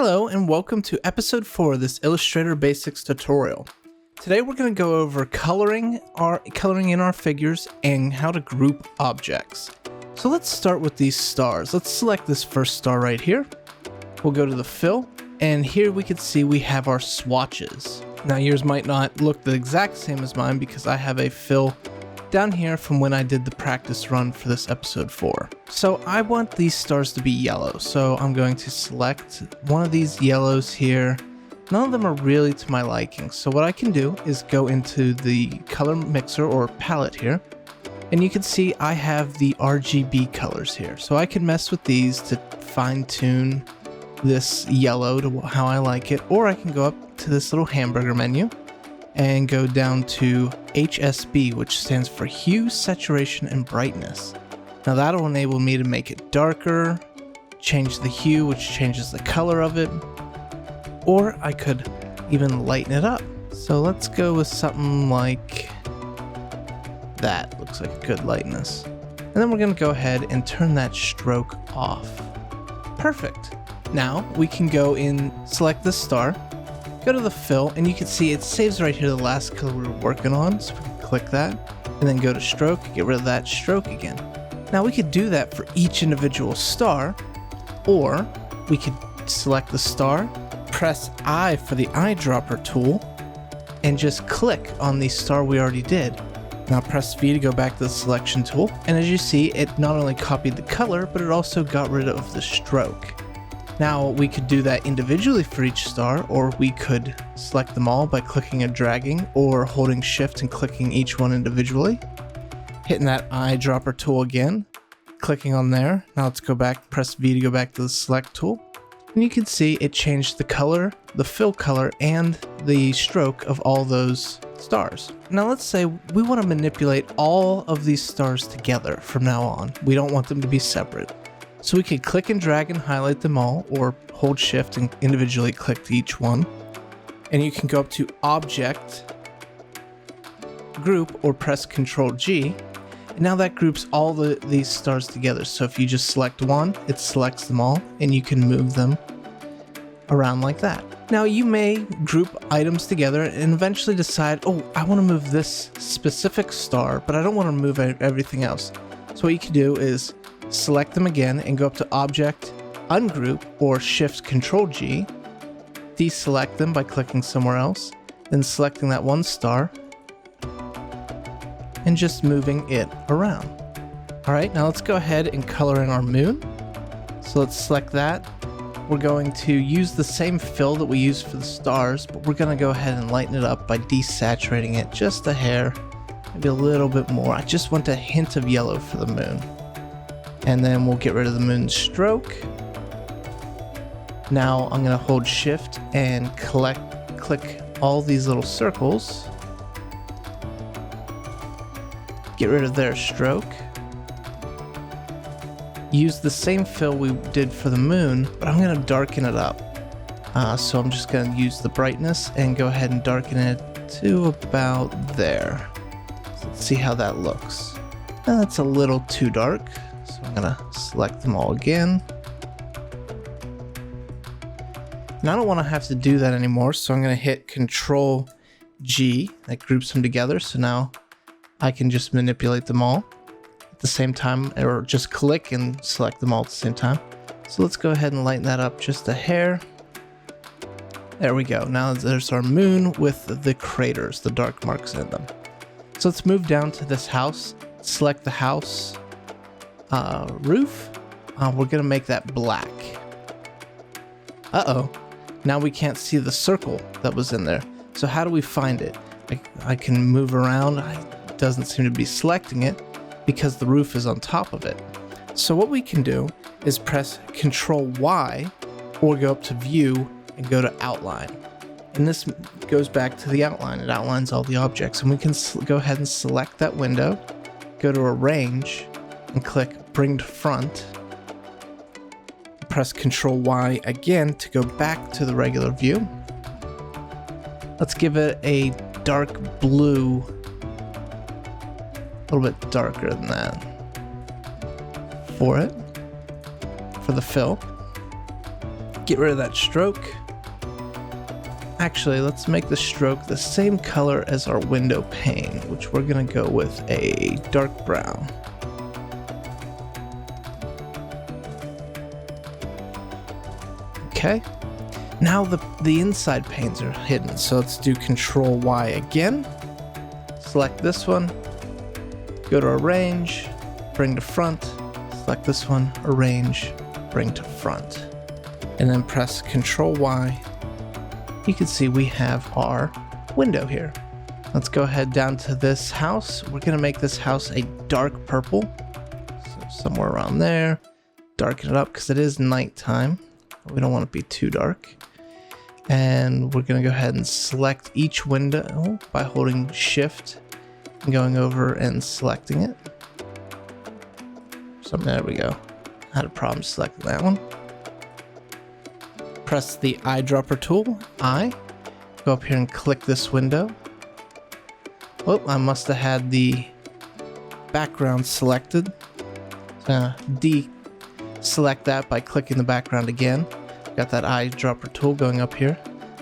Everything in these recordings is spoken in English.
Hello and welcome to episode 4 of this Illustrator Basics tutorial. Today we're going to go over coloring in our figures and how to group objects. So let's start with these stars. Let's select this first star right here. We'll go to the fill, and here we can see we have our swatches. Now yours might not look the exact same as mine because I have a fill down here from when I did the practice run for this episode 4. So I want these stars to be yellow, so I'm going to select one of these yellows here. None of them are really to my liking, so what I can do is go into the color mixer or palette here, and you can see I have the RGB colors here. So I can mess with these to fine-tune this yellow to how I like it, or I can go up to this little hamburger menu and go down to HSB, which stands for Hue, Saturation, and Brightness. Now that'll enable me to make it darker, change the hue, which changes the color of it, or I could even lighten it up. So let's go with something like that. Looks like a good lightness. And then we're gonna go ahead and turn that stroke off. Perfect. Now we can go in, select this star, go to the fill, and you can see it saves right here the last color we were working on, so we can click that, and then go to stroke, get rid of that stroke again. Now we could do that for each individual star, or we could select the star, press I for the eyedropper tool, and just click on the star we already did. Now press V to go back to the selection tool, and as you see, it not only copied the color, but it also got rid of the stroke. Now we could do that individually for each star, or we could select them all by clicking and dragging, or holding shift and clicking each one individually. Hitting that eyedropper tool again, clicking on there. Now let's go back, press V to go back to the select tool. And you can see it changed the color, the fill color, and the stroke of all those stars. Now let's say we want to manipulate all of these stars together from now on. We don't want them to be separate. So we could click and drag and highlight them all, or hold shift and individually click each one. And you can go up to Object, Group, or press Ctrl G. And now that groups all these stars together. So if you just select one, it selects them all, and you can move them around like that. Now you may group items together and eventually decide, oh, I want to move this specific star, but I don't want to move everything else. So what you can do is select them again and go up to Object, Ungroup, or Shift Ctrl G, deselect them by clicking somewhere else, then selecting that one star, and just moving it around. Alright, now let's go ahead and color in our moon. So let's select that. We're going to use the same fill that we used for the stars, but we're going to go ahead and lighten it up by desaturating it just a hair, maybe a little bit more. I just want a hint of yellow for the moon. And then we'll get rid of the moon stroke. Now I'm going to hold shift and click all these little circles. Get rid of their stroke. Use the same fill we did for the moon, but I'm going to darken it up. So I'm just going to use the brightness and go ahead and darken it to about there. So let's see how that looks. That's a little too dark. So I'm going to select them all again. And I don't want to have to do that anymore, so I'm going to hit Ctrl G. That groups them together, so now I can just manipulate them all at the same time, or just click and select them all at the same time. So let's go ahead and lighten that up just a hair. There we go. Now there's our moon with the craters, the dark marks in them. So let's move down to this house, select the house roof. We're gonna make that black. Uh-oh, now we can't see the circle that was in there. So how do we find it? I can move around. It doesn't seem to be selecting it because the roof is on top of it. So what we can do is press Ctrl Y, or go up to View and go to Outline. And this goes back to the outline. It outlines all the objects, and we can go ahead and select that window, go to Arrange, and click Bring to Front. Press Ctrl Y again to go back to the regular view. Let's give it a dark blue, a little bit darker than that for the fill. Get rid of that stroke. Actually, let's make the stroke the same color as our window pane, which we're gonna go with a dark brown. Okay. Now the inside panes are hidden, so let's do Control Y again. Select this one, go to Arrange, bring to front, select this one, Arrange, bring to front, and then press Control Y. You can see we have our window here. Let's go ahead down to this house. We're gonna make this house a dark purple, so somewhere around there. Darken it up because it is nighttime. We don't want it to be too dark. And we're gonna go ahead and select each window by holding Shift and going over and selecting it. So there we go. I had a problem selecting that one. Press the eyedropper tool, I. Go up here and click this window. Oh, I must have had the background selected. So deselect that by clicking the background again. Got that eyedropper tool going up here,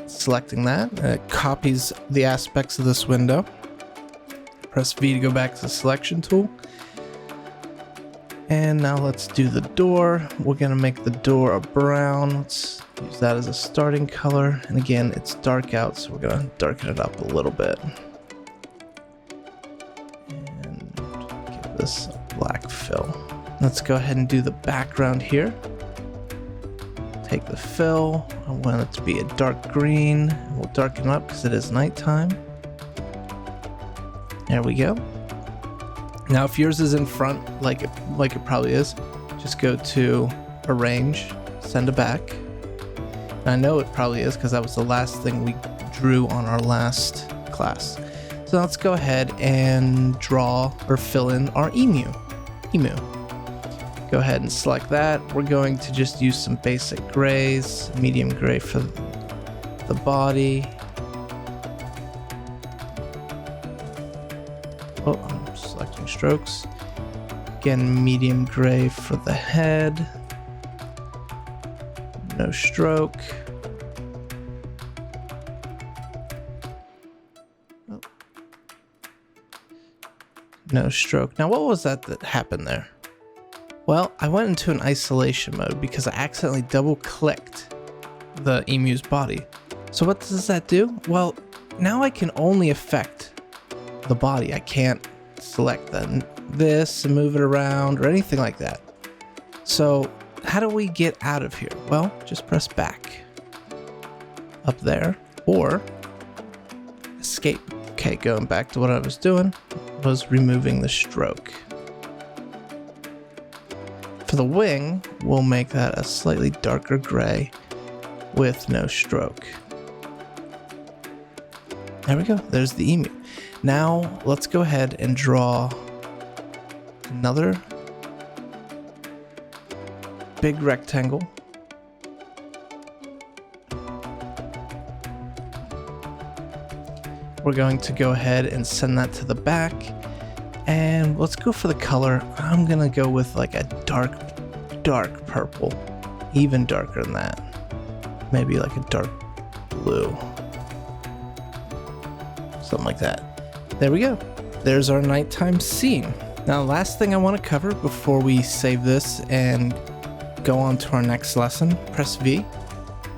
selecting that, and it copies the aspects of this window. Press V to go back to the selection tool. And now let's do the door. We're gonna make the door a brown. Let's use that as a starting color. And again, it's dark out, so we're gonna darken it up a little bit. And give this a black fill. Let's go ahead and do the background here. Take the fill, I want it to be a dark green. We'll darken it up because it is nighttime. There we go. Now if yours is in front, like it probably is, just go to Arrange, Send to Back. And I know it probably is because that was the last thing we drew on our last class. So let's go ahead and draw or fill in our emu. Go ahead and select that. We're going to just use some basic grays, medium gray for the body. Oh, I'm selecting strokes. Again, medium gray for the head. No stroke. Oh. No stroke. Now, what was that happened there? Well, I went into an isolation mode because I accidentally double-clicked the emu's body. So what does that do? Well, now I can only affect the body. I can't select this and move it around or anything like that. So how do we get out of here? Well, just press back up there or escape. Okay, going back to what I was doing was removing the stroke. For the wing, we'll make that a slightly darker gray with no stroke. There we go, there's the emu. Now, let's go ahead and draw another big rectangle. We're going to go ahead and send that to the back. And let's go for the color. I'm gonna go with like a dark purple, even darker than that. Maybe like a dark blue, something like that. There we go. There's our nighttime scene. Now, the last thing I want to cover before we save this and go on to our next lesson, press V.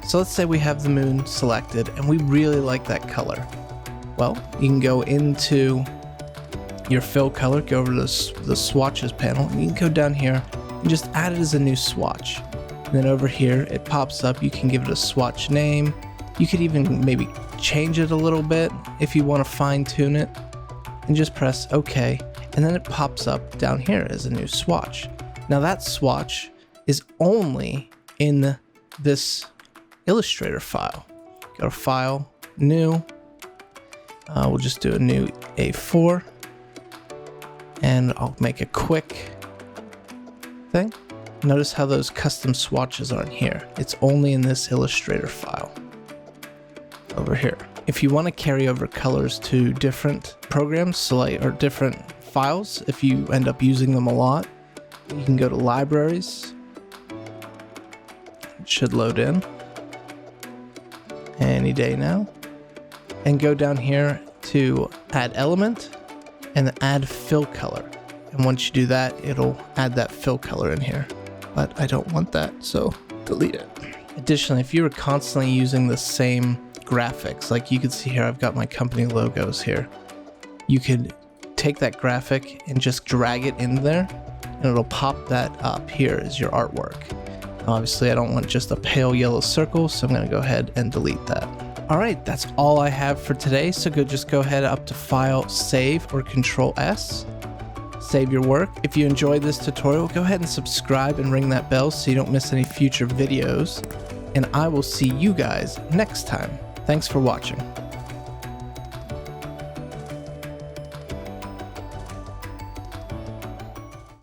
So let's say we have the moon selected and we really like that color. Well, you can go into your fill color, go over to the swatches panel, and you can go down here and just add it as a new swatch. And then over here, it pops up. You can give it a swatch name. You could even maybe change it a little bit if you want to fine tune it, and just press OK. And then it pops up down here as a new swatch. Now that swatch is only in this Illustrator file. Go to File, New. We'll just do a new A4. And I'll make a quick thing. Notice how those custom swatches aren't here. It's only in this Illustrator file over here. If you want to carry over colors to different programs, or different files, if you end up using them a lot, you can go to Libraries. It should load in. any day now. And go down here to add element and then add fill color. And once you do that, it'll add that fill color in here. But I don't want that, so delete it. Additionally, if you were constantly using the same graphics, like you can see here, I've got my company logos here. You could take that graphic and just drag it in there, and it'll pop that up here as your artwork. Now, obviously, I don't want just a pale yellow circle, so I'm going to go ahead and delete that. All right, that's all I have for today. So just go ahead up to File, Save, or Control S. Save your work. If you enjoyed this tutorial, go ahead and subscribe and ring that bell so you don't miss any future videos. And I will see you guys next time. Thanks for watching.